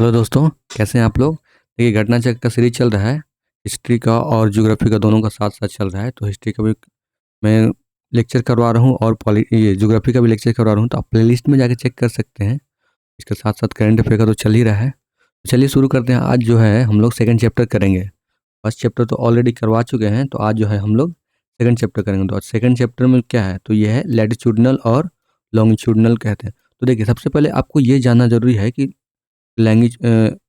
Hello दोस्तों, कैसे हैं आप लोग। देखिए, घटना चक्र का सीरीज चल रहा है। हिस्ट्री का और ज्योग्राफी का दोनों का साथ साथ चल रहा है। तो हिस्ट्री का भी मैं लेक्चर करवा रहा हूँ और ये ज्योग्राफी का भी लेक्चर करवा रहा हूँ। तो आप प्लेलिस्ट में जाके चेक कर सकते हैं। इसके साथ साथ करंट अफेयर का तो चल ही रहा है। तो चलिए शुरू करते हैं। आज जो है हम लोग सेकंड चैप्टर करेंगे। फर्स्ट चैप्टर तो ऑलरेडी करवा चुके हैं। तो आज जो है हम लोग सेकंड चैप्टर करेंगे। तो आज सेकंड चैप्टर में क्या है, तो ये है लैटिट्यूडनल और लॉन्गिट्यूडनल कहते हैं। तो देखिए, सबसे पहले आपको ये जानना जरूरी है कि लैंग्वेज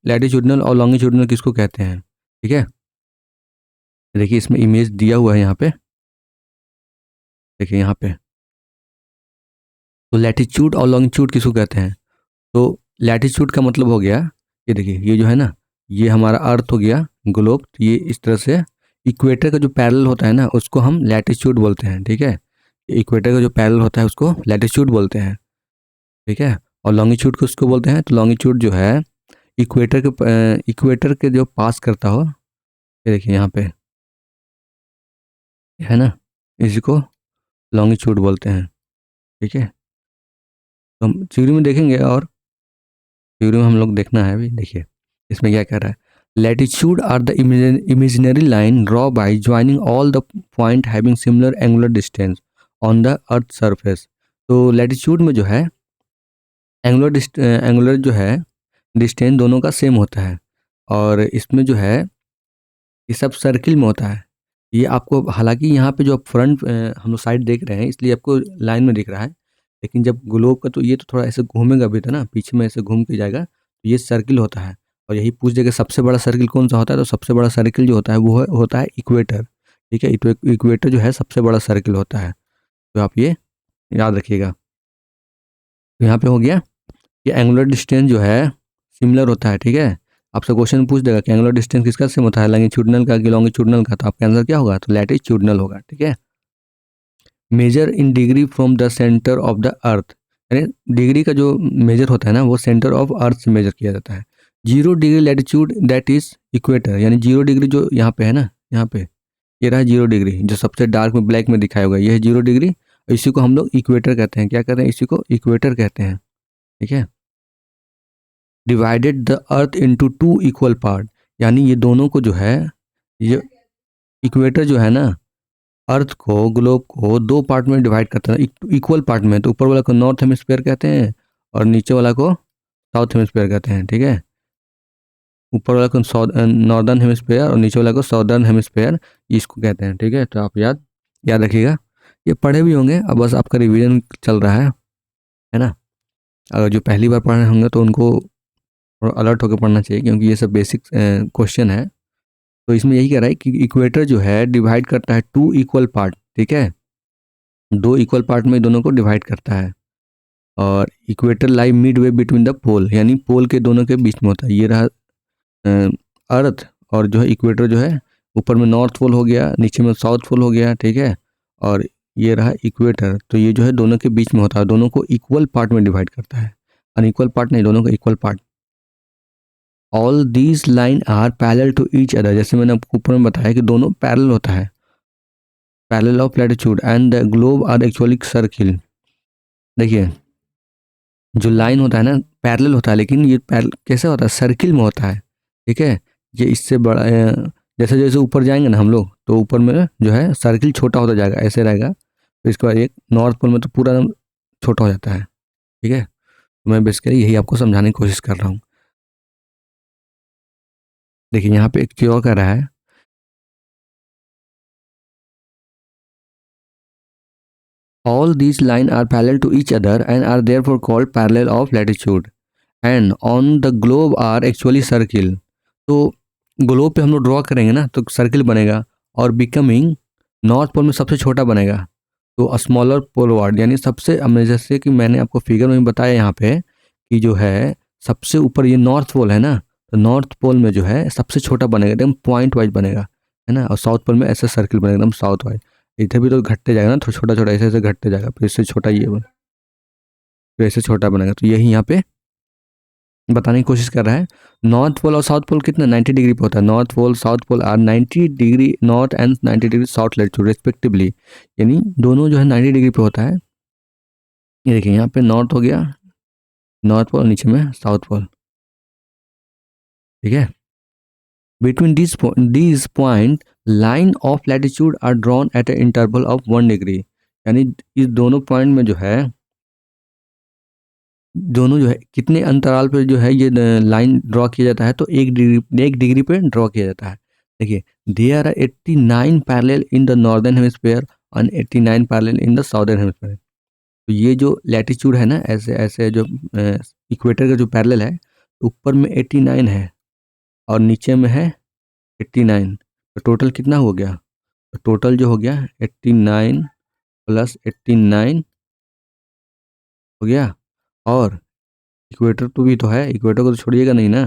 लैटिट्यूडनल और लॉन्गिट्यूडनल किसको कहते हैं। ठीक है, देखिए इसमें इमेज दिया हुआ है यहाँ पे। देखिए यहाँ पे, तो लैटिट्यूड और लॉन्गिट्यूड किसको कहते हैं। तो लैटिट्यूड का मतलब हो गया, ये देखिए ये जो है ना, ये हमारा अर्थ हो गया ग्लोब। तो ये इस तरह से इक्वेटर का जो पैरेलल होता है ना, उसको हम लैटिट्यूड बोलते हैं। ठीक है, इक्वेटर का जो पैरेलल होता है उसको लैटिट्यूड बोलते हैं। ठीक है, और लॉन्गिट्यूड को उसको बोलते हैं। तो लॉन्गिट्यूड जो है इक्वेटर के जो पास करता हो, ये देखिए यहाँ पे है ना, इसी को लॉन्गिट्यूड बोलते हैं। ठीक है, तो हम थ्योरी में देखेंगे और थ्योरी में हम लोग देखना है अभी। देखिए इसमें क्या कह रहा है, latitude are the imaginary line draw by joining all the point having similar angular distance on the earth surface. तो लैटिट्यूड में जो है एंगुलर जो है डिस्टेंस दोनों का सेम होता है। और इसमें जो है ये सब सर्किल में होता है। ये आपको, हालांकि यहाँ पे जो फ्रंट हम लोग साइड देख रहे हैं इसलिए आपको लाइन में दिख रहा है, लेकिन जब ग्लोब का तो ये तो थोड़ा ऐसे घूमेगा भी था ना, पीछे में ऐसे घूम के जाएगा। तो ये सर्किल होता है। और यही पूछ देगा सबसे बड़ा सर्किल कौन सा होता है, तो सबसे बड़ा सर्किल जो होता है वो होता है इक्वेटर। ठीक है, तो इक्वेटर जो है सबसे बड़ा सर्किल होता है। तो आप ये याद रखिएगा। तो यहाँ पे हो गया, ये एंगुलर डिस्टेंस जो है सिमिलर होता है। ठीक है, आपसे क्वेश्चन पूछ देगा कि एंगुलर डिस्टेंस किसका सेम होता है, लॉन्गिट्यूडनल का कि लॉन्गिट्यूडनल का। तो आपका आंसर क्या होगा, तो लैटिट्यूडनल होगा। ठीक है, measure in degree from the centre of the earth, यानी डिग्री का जो मेजर होता है ना वो सेंटर ऑफ अर्थ से मेजर किया जाता है। 0 degree latitude that is equator, यानी 0 डिग्री जो यहाँ पे है ना, यहाँ पे ये रहा 0 डिग्री, जो सबसे डार्क में ब्लैक में दिखाया होगा, ये है 0 डिग्री। इसी को हम लोग इक्वेटर कहते हैं। क्या कहते हैं, इसी को इक्वेटर कहते हैं। ठीक है, divided the earth into two equal part, यानी ये दोनों को जो है, ये इक्वेटर जो है ना, अर्थ को, ग्लोब को दो पार्ट में डिवाइड करता है, इक्वल पार्ट में। तो ऊपर वाला को नॉर्थ हेमिस्फीयर कहते हैं और नीचे वाला को साउथ हेमिस्फीयर कहते हैं। ठीक है, ऊपर वाला को नॉर्दर्न हेमिस्फीयर और नीचे वाला को साउदर्न हेमिस्फीयर, इसको कहते हैं। ठीक है, तो आप याद याद रखिएगा। ये पढ़े भी होंगे, अब बस आपका रिवीजन चल रहा है ना। अगर जो पहली बार पढ़ रहे होंगे तो उनको थोड़ा अलर्ट होकर पढ़ना चाहिए, क्योंकि ये सब बेसिक क्वेश्चन है। तो इसमें यही कह रहा है कि इक्वेटर जो है डिवाइड करता है टू इक्वल पार्ट। ठीक है, दो इक्वल पार्ट में दोनों को डिवाइड करता है। और equator lie mid way between the pole, यानी पोल के दोनों के बीच में होता है। ये रहा अर्थ, और जो है इक्वेटर जो है ऊपर में नॉर्थ पोल हो गया, नीचे में साउथ पोल हो गया। ठीक है, और ये रहा इक्वेटर, तो ये जो है दोनों के बीच में होता है, दोनों को इक्वल पार्ट में डिवाइड करता है। अनइक्वल पार्ट नहीं, दोनों का equal part. All these line are parallel to each other, जैसे मैंने आपको ऊपर में बताया कि दोनों पैरेलल होता है, parallel of latitude and the globe are actually circle. देखिए जो लाइन होता है ना पैरेलल होता है, लेकिन ये कैसे होता है, सर्किल में होता है। ठीक है, ये इससे बड़ा जैसे जैसे ऊपर जाएंगे ना हम लोग, तो ऊपर में जो है सर्किल छोटा होता जाएगा, ऐसे रहेगा। तो इसके बाद एक नॉर्थ पोल में तो पूरा एकदम छोटा हो जाता है। ठीक है, तो मैं बेसिकली यही आपको समझाने की कोशिश कर रहा हूँ। देखिए यहाँ पे एक चीज और कह रहा है, all these lines are parallel to each other and are therefore called parallel of latitude and on the globe are actually circle। तो ग्लोब पे हम लोग ड्रॉ करेंगे ना तो सर्किल बनेगा, और बिकमिंग नॉर्थ पोल में सबसे छोटा बनेगा। तो स्मॉलर पोलवार्ड, यानी सबसे, जैसे कि मैंने आपको फिगर में बताया यहाँ पे कि जो है सबसे ऊपर ये नॉर्थ पोल है ना, तो नॉर्थ पोल में जो है सबसे छोटा बनेगा, एकदम पॉइंट वाइज बनेगा, है ना। और साउथ पोल में ऐसा सर्किल बनेगा एकदम साउथ वाइज। इधर भी तो घटते जाएगा ना, थोड़ा छोटा छोटा ऐसे ऐसे घटते जाएगा, फिर इससे छोटा ये बन, फिर ऐसे छोटा बनेगा। तो यही यहाँ पे बताने की कोशिश कर रहा है। नॉर्थ पोल और साउथ पोल कितना 90 डिग्री पे होता है। North pole south pole are 90 degree north and 90 degree south latitude respectively, यानी दोनों जो है 90 डिग्री पे होता है। ये देखिए यहाँ पे नॉर्थ हो गया, नॉर्थ पोल, नीचे में साउथ पोल। ठीक है। Between this point line of latitude are drawn at a interval of 1 degree, यानी इस दोनों पॉइंट में जो है, दोनों जो है कितने अंतराल पे जो है ये लाइन ड्रॉ किया जाता है, तो 1 डिग्री पे ड्रॉ किया जाता है। देखिए, there are 89 parallel in the northern hemisphere and 89 parallel in the southern hemisphere. तो ये जो लैटिट्यूड है ना, ऐसे ऐसे जो इक्वेटर का जो पैरेलल है, ऊपर में 89 है और नीचे में है 89, तो टोटल कितना हो गया? तो टोटल जो हो गया 89 प्लस 89 हो गया। और इक्वेटर तो भी तो है, इक्वेटर को तो छोड़िएगा नहीं ना,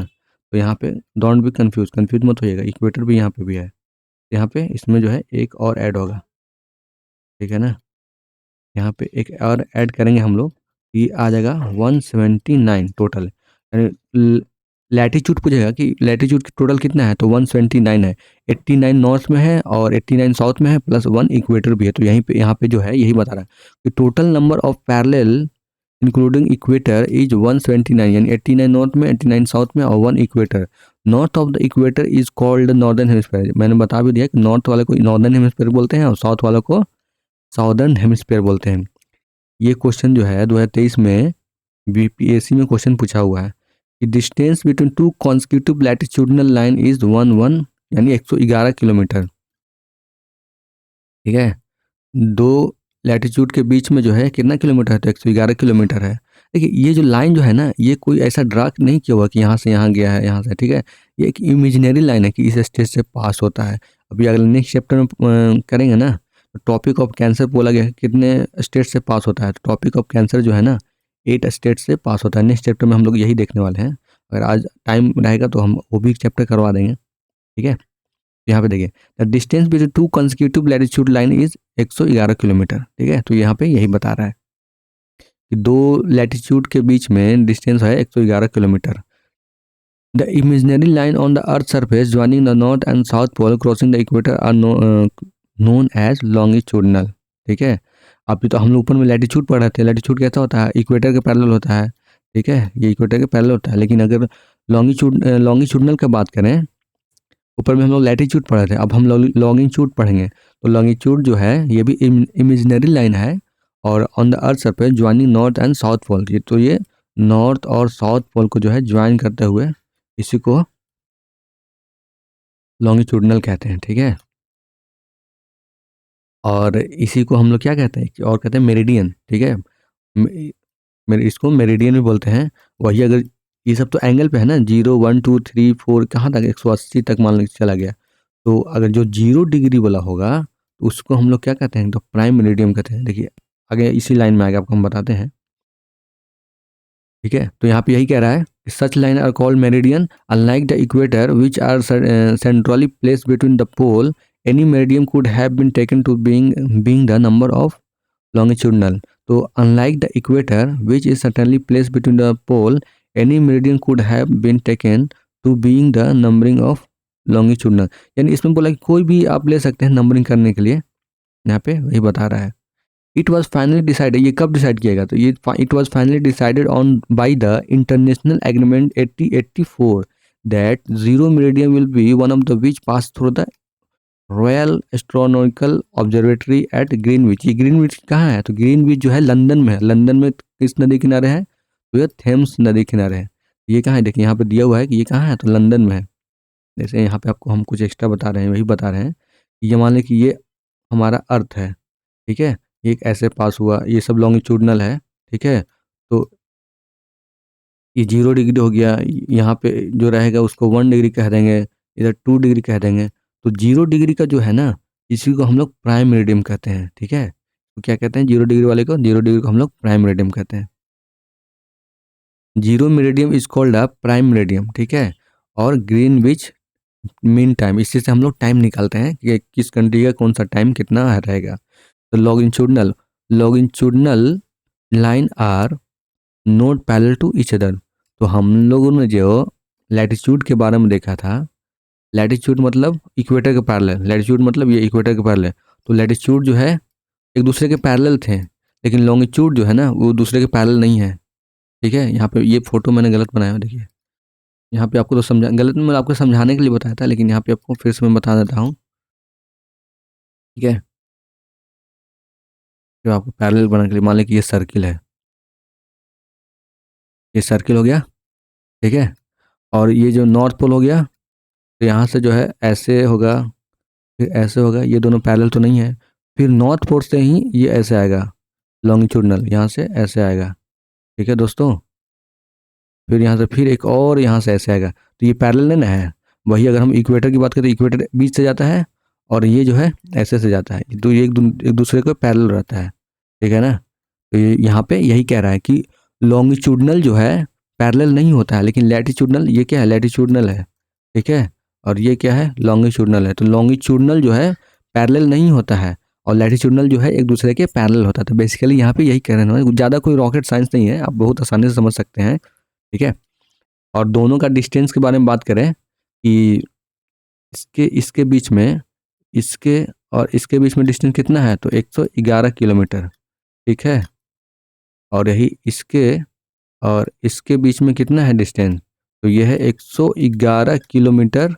तो यहाँ पे डोंट बी कंफ्यूज, कंफ्यूज मत होइएगा, इक्वेटर भी यहाँ पे भी है, यहाँ पे इसमें जो है एक और ऐड होगा, ठीक है ना। यहाँ पे एक और ऐड करेंगे हम लोग, ये आ जाएगा 179 टोटल। यानी लैटिट्यूड पूछेगा कि लैटिट्यूड टोटल कितना है, तो 179 है। 89 नॉर्थ में है और 89 साउथ में है, प्लस 1 इक्वेटर भी है। तो यहीं पे यहाँ पे जो है यही बता रहा है कि total number of parallel including equator is 179, यानी 89 नॉर्थ में, 89 साउथ में और 1 equator. North of the equator is called northern hemisphere. मैंने बता भी दिया कि नॉर्थ वाले को नॉर्दर्न हेमिस्फीयर बोलते हैं और साउथ वाले को साउदर्न हेमिस्फीयर बोलते हैं। ये क्वेश्चन जो है 2023 में बीपीएससी में क्वेश्चन पूछा हुआ है कि distance between two consecutive latitudinal line is 1 यानी 111 किलोमीटर, ठीक है। दो लैटिट्यूड के बीच में जो है कितना किलोमीटर है, तो 111 किलोमीटर है। देखिए, ये जो लाइन जो है ना, ये कोई ऐसा ड्रा नहीं किया हुआ कि यहाँ से यहाँ गया है, यहाँ से, ठीक है। ये एक इमेजिनरी लाइन है कि इस स्टेज से पास होता है। अभी अगले नेक्स्ट चैप्टर में करेंगे ना, तो टॉपिक ऑफ कैंसर बोला गया है कितने स्टेट से पास होता है, तो टॉपिक ऑफ कैंसर जो है ना 8 स्टेट से पास होता है। नेक्स्ट चैप्टर में हम लोग यही देखने वाले हैं। अगर आज टाइम रहेगा तो हम वो भी चैप्टर करवा देंगे, ठीक है। यहाँ पे देखिए, the distance between two consecutive latitude line is 111 kilometre, ठीक है। तो यहाँ पे यही बता रहा है कि दो लैटिट्यूड के बीच में डिस्टेंस है 111 kilometre. The imaginary line on the earth surface joining the north and south pole crossing the equator are known as longitudinal, ठीक है। अभी तो हम लोग ऊपर में लैटिट्यूड पढ़ रहे थे, लैटिट्यूड कैसा होता है, इक्वेटर के पैरेलल होता है, ठीक है, ये इक्वेटर के पैरेलल होता है। लेकिन अगर लॉन्गिट्यूडनल की बात करें, ऊपर में हम लोग लैटिट्यूड पढ़े थे, अब हम लॉन्गिट्यूड पढ़ेंगे। तो लॉन्गिट्यूड जो है ये भी इमेजिनरी लाइन है और on the earth surface joining north and south pole, ये तो ये नॉर्थ और साउथ पोल को जो है ज्वाइन करते हुए इसी को लॉन्गिट्यूडनल कहते हैं, ठीक है। और इसी को हम लोग क्या कहते हैं, और कहते हैं मेरिडियन, ठीक है। मेरे इसको मेरिडियन भी बोलते हैं। वही अगर ये सब तो एंगल पे है ना, 0 1 2 3 4 कहाँ तक, 180 तक मान लीजिए चला गया। तो अगर जो 0 डिग्री वाला होगा तो उसको हम लोग क्या कहते हैं, तो प्राइम मेरिडियम कहते हैं। देखिए आगे इसी लाइन में आगे आपको हम बताते हैं, ठीक है। तो यहाँ पे यही कह रहा है, such line are called meridian unlike the equator which are centrally placed between the pole, any meridian could have been taken to being the number of longitudinal. तो unlike the equator, which is certainly placed between the pole, any meridian could have been taken to being the numbering of longitudinal. यानी इसमें बोला कि कोई भी आप ले सकते हैं नंबरिंग करने के लिए, यहाँ पे वही बता रहा है। It was finally decided, ये कब डिसाइड किया गया, तो ये it was finally decided on by the international agreement 1884 that zero meridian will be one of the which pass through the Royal Astronomical Observatory at Greenwich. ये Greenwich कहाँ है, तो ग्रीनविच जो है लंदन में है। लंदन में किस नदी किनारे है, तो ये थेम्स नदी किनारे है। ये कहाँ है, देखिए यहाँ पे दिया हुआ है कि ये कहाँ है, तो लंदन में है। जैसे यहाँ पे आपको हम कुछ एक्स्ट्रा बता रहे हैं, वही बता रहे हैं कि ये मान लें कि ये हमारा अर्थ है, ठीक है। ये एक ऐसे पास हुआ, ये सब लॉन्गिट्यूडनल है, ठीक है। तो ये 0 डिग्री हो गया, यहाँ पे जो रहेगा उसको 1 डिग्री कह देंगे, इधर 2 डिग्री कह देंगे। तो 0 डिग्री का जो है ना, इसी को हम लोग प्राइम मेरिडियम कहते हैं, ठीक है। तो क्या कहते हैं 0 डिग्री वाले को, 0 डिग्री को हम लोग प्राइम मेरिडियम कहते हैं। 0 meridiem is called a prime meridiem, ठीक है। और ग्रीनविच मीन टाइम, इसी से हम लोग टाइम निकालते हैं कि किस कंट्री का कौन सा टाइम कितना रहेगा। तो longitudinal line are not parallel to each other. तो हम लोगों ने जो लैटिट्यूड के बारे में देखा था, लैटिट्यूड मतलब इक्वेटर के पैरेलल, लैटिट्यूड मतलब ये इक्वेटर के पैरेलल। तो लैटिट्यूड जो है एक दूसरे के पैरेलल थे, लेकिन लॉन्गिट्यूड जो है ना वो दूसरे के पैरेलल नहीं है, ठीक है। यहाँ पे ये फोटो मैंने गलत बनाया है, देखिए यहाँ पे आपको तो समझा गलत मैं आपको समझाने के लिए बताया था, लेकिन यहाँ पे आपको फिर से मैं बता देता हूँ, ठीक है। जो आपको पैरेलल बनाने के लिए, मान लें कि ये सर्किल है, ये सर्किल हो गया, ठीक है। और ये जो नॉर्थ पोल हो गया, तो यहाँ से जो है ऐसे होगा, फिर ऐसे होगा, ये दोनों पैरेलल तो नहीं है। फिर नॉर्थ पोल से ही ये ऐसे आएगा, लॉन्गिट्यूडनल, यहाँ से ऐसे आएगा, ठीक है दोस्तों। फिर यहाँ से फिर एक और यहाँ से ऐसे आएगा, तो ये पैरेलल नहीं ना है। वही अगर हम इक्वेटर की बात करें तो इक्वेटर बीच से जाता है, और ये जो है ऐसे से जाता है, तो ये एक दूसरे को पैरेलल रहता है, ठीक है ना। तो ये यहाँ पे यही कह रहा है कि लॉन्गिट्यूडनल जो है पैरेलल नहीं होता है, लेकिन लैटिट्यूडनल, ये क्या है, लैटिट्यूडनल है, ठीक है। और ये क्या है, लॉन्गिट्यूडनल है। तो लॉन्गिट्यूडनल जो है पैरेलल नहीं होता है, और लैटिट्यूडनल जो है एक दूसरे के पैरेलल होता है। तो बेसिकली यहाँ पे यही कह रहे हैं, ज़्यादा कोई रॉकेट साइंस नहीं है, आप बहुत आसानी से समझ सकते हैं, ठीक है। और दोनों का डिस्टेंस के बारे में बात करें कि इसके इसके बीच में, इसके और इसके बीच में डिस्टेंस कितना है, तो 111 किलोमीटर, ठीक है। और यही इसके और इसके बीच में कितना है डिस्टेंस, तो ये है 111 किलोमीटर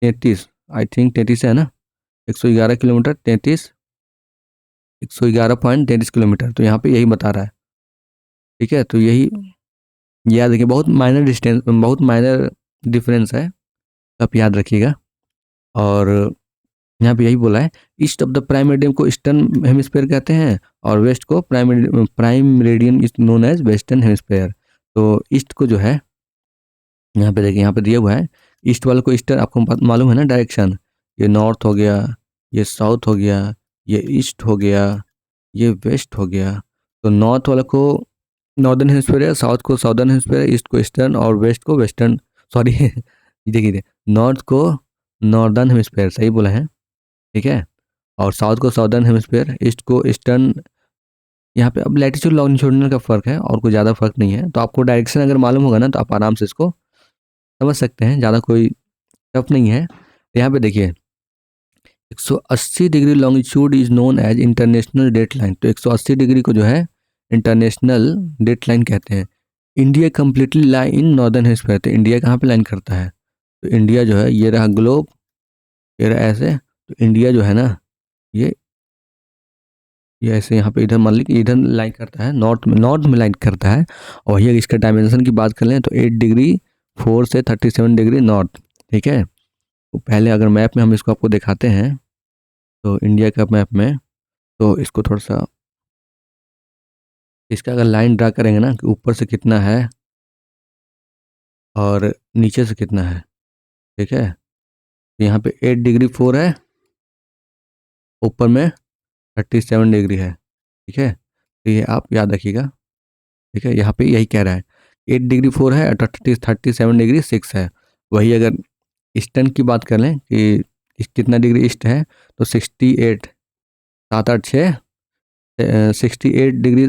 33, आई थिंक 33 है ना, 111 किलोमीटर 33, 111.33 किलोमीटर, तो यहाँ पे यही बता रहा है, ठीक है। तो यही याद रखिए, बहुत माइनर डिस्टेंस, बहुत माइनर डिफरेंस है, आप याद रखिएगा। और यहाँ पे यही बोला है, east of the prime meridian को ईस्टर्न हेमिस्फेयर कहते हैं, और वेस्ट को prime meridian is known as western hemisphere. तो ईस्ट को जो है, यहाँ पे देखिए, यहाँ पे दिया हुआ है, ईस्ट वाले को ईस्टर्न, आपको मालूम है ना डायरेक्शन, ये नॉर्थ हो गया, ये साउथ हो गया, ये ईस्ट हो गया, ये वेस्ट हो गया। तो नॉर्थ वाले को नॉर्दर्न हेमिस्फेयर है, साउथ को साउदर्न हेमिस्फेयर, ईस्ट को ईस्टर्न, और वेस्ट को वेस्टर्न, सॉरी देखिए, नॉर्थ को नॉर्दर्न हेमिस्फेयर, सही बोला है, ठीक है। और साउथ को साउदर्न हेमिस्फेयर, ईस्ट को ईस्टर्न। यहाँ पे अब लैटिट्यूड लॉन्गिट्यूडिनल का फर्क है, और कोई ज़्यादा फर्क नहीं है। तो आपको डायरेक्शन अगर मालूम होगा ना, तो आप आराम से इसको समझ सकते हैं, ज़्यादा कोई टफ नहीं है। यहाँ पे देखिए, 180 degree longitude is known as international date line. तो 180 डिग्री को जो है इंटरनेशनल डेट लाइन कहते हैं। India completely lie in northern hemisphere. तो इंडिया कहाँ पे लाइन करता है, तो इंडिया जो है, ये रहा ग्लोब, ये रहा ऐसे, तो इंडिया जो है ना, ये ऐसे यहाँ पे इधर मान ली कि इधर लाइन करता है, नॉर्थ में लाइन करता है। और ये इसका डायमेंशन की बात कर लें तो 8 डिग्री 4 से 37 डिग्री नॉर्थ, ठीक है। तो पहले अगर मैप में हम इसको आपको दिखाते हैं, तो इंडिया का मैप में, तो इसको थोड़ा सा, इसका अगर लाइन ड्रा करेंगे ना कि ऊपर से कितना है और नीचे से कितना है, ठीक है। तो यहाँ पे 8 डिग्री 4 है, ऊपर में 37 डिग्री है, ठीक है। तो ये आप याद रखिएगा, ठीक है। यहाँ पे यही कह रहा है, 8 डिग्री 4 है और 37 डिग्री 6 है। वही अगर ईस्टर्न की बात कर लें कि कितना डिग्री ईस्ट है, तो 68, 7 8 6, 68 डिग्री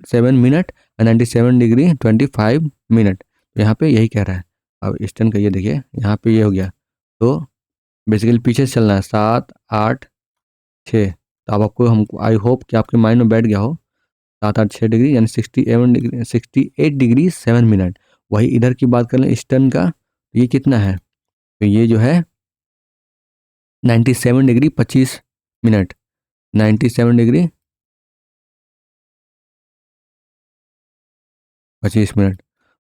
7 मिनट और 97 डिग्री 25 मिनट। तो यहाँ पे यही कह रहा है। अब ईस्टर्न का ये देखिए, यहाँ पे ये हो गया, तो बेसिकली पीछे से चलना है, 7 8 6। तो अब आपको, हम आई होप कि आपके माइंड में बैठ गया हो, 7 8 6 डिग्री यानी 68 डिग्री 7 मिनट। वही इधर की बात कर लें ईस्टर्न का, तो ये कितना है, तो ये जो है 97 डिग्री 25 मिनट, 97 डिग्री 25 मिनट।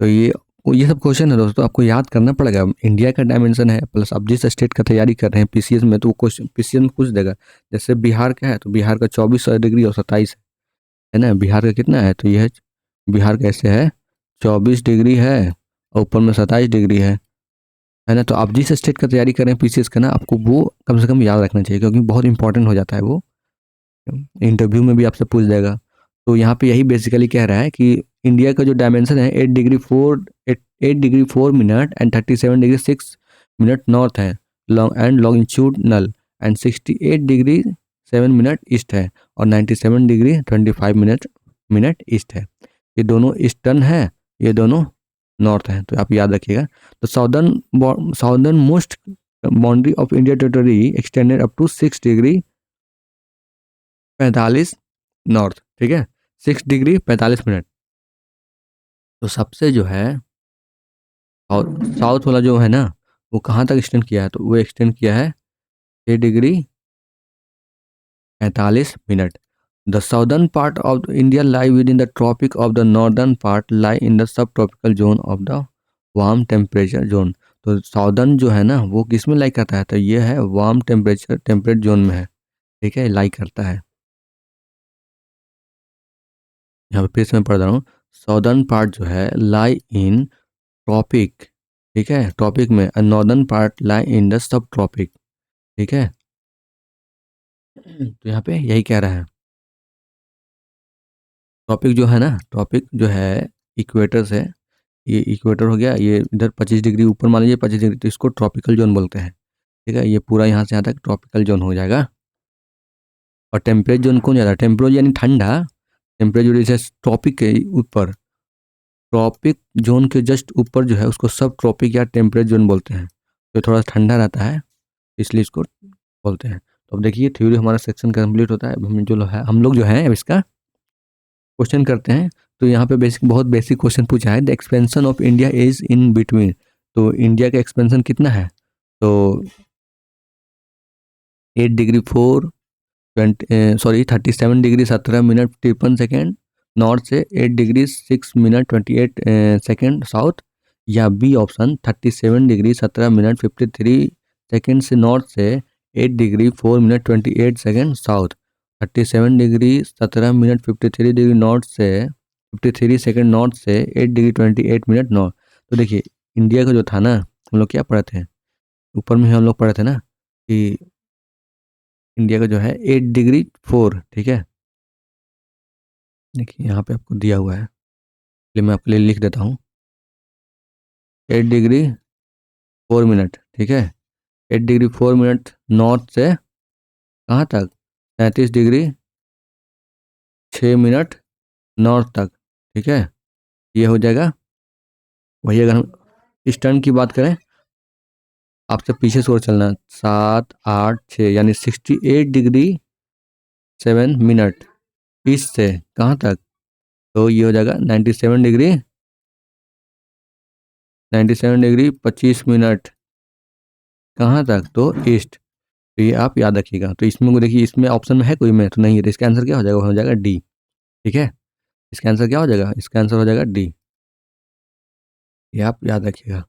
तो ये सब क्वेश्चन है दोस्तों, आपको याद करना पड़ेगा। इंडिया का डायमेंशन है, प्लस आप जिस स्टेट का तैयारी कर रहे हैं पीसीएस में, तो वो क्वेश्चन पीसीएस में पूछ देगा। जैसे बिहार का है, तो बिहार का 24 डिग्री और 27 है ना। बिहार का कितना है, तो ये है, बिहार कैसे है, 24 डिग्री है और ऊपर में 27 डिग्री है ना। तो आप जिस स्टेट का तैयारी कर रहे हैं पीसीएस का ना, आपको वो कम से कम याद रखना चाहिए, क्योंकि बहुत इंपॉर्टेंट हो जाता है वो, इंटरव्यू में भी आपसे पूछ जाएगा। तो यहाँ पे यही बेसिकली कह रहा है कि इंडिया का जो डायमेंशन है 8 degree 4 minute and 37 degree 6 minute north है, longitudinal, and 68 degree 7 minute east है, और 97 डिग्री 25 मिनट ईस्ट है। ये दोनों ईस्टर्न है, ये दोनों नॉर्थ है, तो आप याद रखिएगा। तो southern most boundary of India territory extended up to 6 degree 45 north, ठीक है, 6 डिग्री 45 मिनट। तो सबसे जो है और साउथ वाला जो है ना, वो कहाँ तक एक्सटेंड किया है, तो वो एक्सटेंड किया है 6 degree 45 minute. The southern part of India lie within the tropic of the northern part lie in the subtropical zone of the warm temperature zone. तो साउदर्न जो है ना वो किस में लाई करता है, तो ये है वार्म टेम्परेचर टेम्परेट जोन में है, ठीक है, लाई करता है। यहाँ पे फिर से मैं पढ़ रहा हूँ, साउदर्न पार्ट जो है लाई इन ट्रॉपिक, ठीक है, ट्रॉपिक में, northern part lie in the subtropic, ठीक है। तो यहाँ पे यही कह रहा है, ट्रॉपिक जो है ना, ट्रॉपिक जो है इक्वेटर से, ये इक्वेटर हो गया, ये इधर 25 डिग्री ऊपर मान लीजिए 25 डिग्री, तो इसको ट्रॉपिकल जोन बोलते हैं, ठीक है। ये पूरा यहाँ से यहाँ तक ट्रॉपिकल जोन हो जाएगा। और टेम्परेट जोन कौन ज़्यादा, टेम्परेट यानी ठंडा, टेम्परेट जैसे ट्रॉपिक के ऊपर, ट्रॉपिक जोन के जस्ट ऊपर जो है उसको सब ट्रॉपिक या टेम्परेट जोन बोलते हैं, तो थोड़ा ठंडा रहता है, इसलिए इसको बोलते हैं। तो अब देखिए थ्योरी हमारा सेक्शन कंप्लीट होता है। अब हम लोग जो है अब इसका क्वेश्चन करते हैं। तो यहाँ पे बहुत बेसिक क्वेश्चन पूछा है, the expansion of India is in between. तो इंडिया का एक्सपेंशन कितना है, तो 37 डिग्री 17 मिनट 53 सेकेंड नॉर्थ से, 8 डिग्री 6 मिनट 28 सेकेंड साउथ, या B option 37 degree 17 minute 53 second से नॉर्थ से, 8 degree 4 minute 28 second south, 37 degree 17 minute 53 degree north से, 53 सेकेंड नॉर्थ से, 8 डिग्री 28 मिनट नॉर्थ। तो देखिए इंडिया का जो था ना, हम लोग क्या पढ़े थे, ऊपर में हम लोग पढ़े थे ना कि इंडिया का जो है 8 डिग्री 4, ठीक है। देखिए यहाँ पे आपको दिया हुआ है, इसलिए मैं आपके लिए लिख देता हूँ, 8 डिग्री 4 मिनट, ठीक है, 8 डिग्री 4 मिनट नॉर्थ से कहाँ तक, 37 डिग्री 6 मिनट नॉर्थ तक, ठीक है। ये हो जाएगा। वही अगर हम ईस्टर्न की बात करें, आपसे पीछे से और चलना, 7 8 6 यानी 68 डिग्री 7 मिनट ईस्ट से कहाँ तक, तो ये हो जाएगा 97 डिग्री 25 मिनट कहाँ तक, तो ईस्ट। तो ये आप याद रखिएगा। तो इसमें को देखिए, इसमें ऑप्शन में है कोई में, तो नहीं है, तो इसका आंसर क्या हो जाएगा, हो जाएगा डी, ठीक है। इसका आंसर क्या हो जाएगा, इसका आंसर हो जाएगा डी, ये आप याद रखिएगा।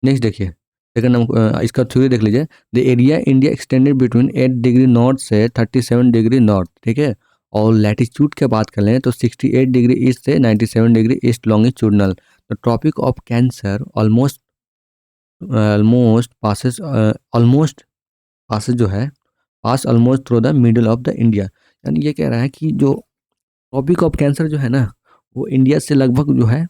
नेक्स्ट देखिए, सेकंड नंबर, इसका थ्योरी देख लीजिए, the area India extended between 8 degree north से 37 डिग्री नॉर्थ, ठीक है। और लैटिट्यूड की बात कर लें तो 68 डिग्री ईस्ट से 97 degree east longitudinal. The tropic of cancer almost almost passes almost passes जो है, pass almost through the middle of the India. यानी ये कह रहा है कि जो ट्रॉपिक ऑफ कैंसर जो है ना, वो इंडिया से लगभग जो है